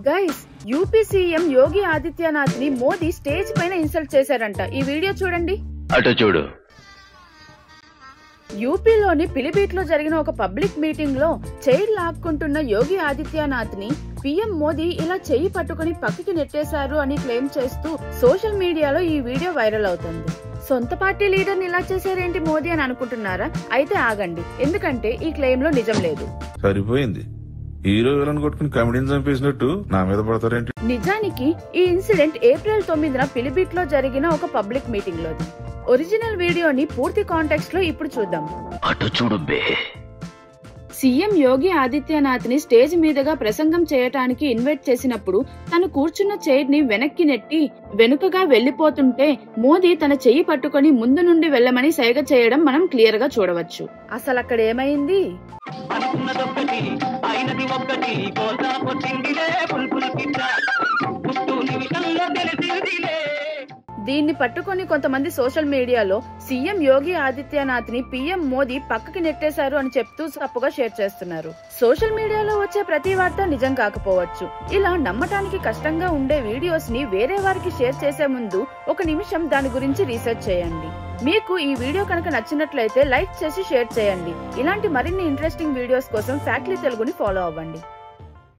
Guys, UP CM Yogi Adityanath ని Modi stage పైన insult చేశారంట. ఈ వీడియో చూడండి. అటు చూడు. యూపీలోని పిలిభిట్లో జరిగిన ఒక పబ్లిక్ మీటింగ్ లో చైర్ లాక్కుంటున్న యోగి ఆదిత్యనాథ్ ని పీఎం మోదీ ఇలా చెయ్యి పట్టుకుని పక్కకి నెట్టేశారు అని క్లెయిమ్ చేస్తూ సోషల్ మీడియాలో ఈ వీడియో వైరల్ అవుతుంది. సొంత పార్టీ లీడర్ ని ఇలా చేశారేంటి మోదీ అని అనుకుంటున్నారా? అయితే ఆగండి, ఎందుకంటే ఈ క్లెయిమ్ లో నిజం లేదు. సరిపోయింది. హీరో విలన్ కొట్టుకుని కమెడీని చంపేసినట్టు నా మీద పడతారేంటి? నిజానికి ఈ ఇన్సిడెంట్ ఏప్రిల్ 9న పిలిభిట్లో జరిగిన ఒక పబ్లిక్ మీటింగ్ లోది. ఒరిజినల్ వీడియోని పూర్తి కాంటెక్స్ట్ లో ఇప్పుడు చూద్దాం. అటు చూడు బే. సీఎం యోగి ఆదిత్యనాథ్ ని స్టేజ్ మీదుగా ప్రసంగం చేయటానికి ఇన్వైట్ చేసినప్పుడు తను కూర్చున్న చైర్ ని వెనక్కి నెట్టి వెనుకగా వెళ్లిపోతుంటే మోదీ తన చెయ్యి పట్టుకుని ముందు నుండి వెళ్లమని సైగ చేయడం మనం క్లియర్ గా చూడవచ్చు. అసలు అక్కడ ఏమైంది? దీన్ని పట్టుకుని కొంతమంది సోషల్ మీడియాలో సీఎం యోగి ఆదిత్యనాథ్ ని పీఎం మోదీ పక్కకి నెట్టేశారు అని చెప్తూ తప్పుగా షేర్ చేస్తున్నారు. సోషల్ మీడియాలో వచ్చే ప్రతి వార్త నిజం కాకపోవచ్చు. ఇలా నమ్మటానికి కష్టంగా ఉండే వీడియోస్ ని వేరే వారికి షేర్ చేసే ముందు ఒక నిమిషం దాని గురించి రీసెర్చ్ చేయండి. మీకు ఈ వీడియో కనుక నచ్చినట్లయితే లైక్ చేసి షేర్ చేయండి. ఇలాంటి మరిన్ని ఇంట్రెస్టింగ్ వీడియోస్ కోసం ఫ్యాక్ట్లీ తెలుగుని ఫాలో అవ్వండి.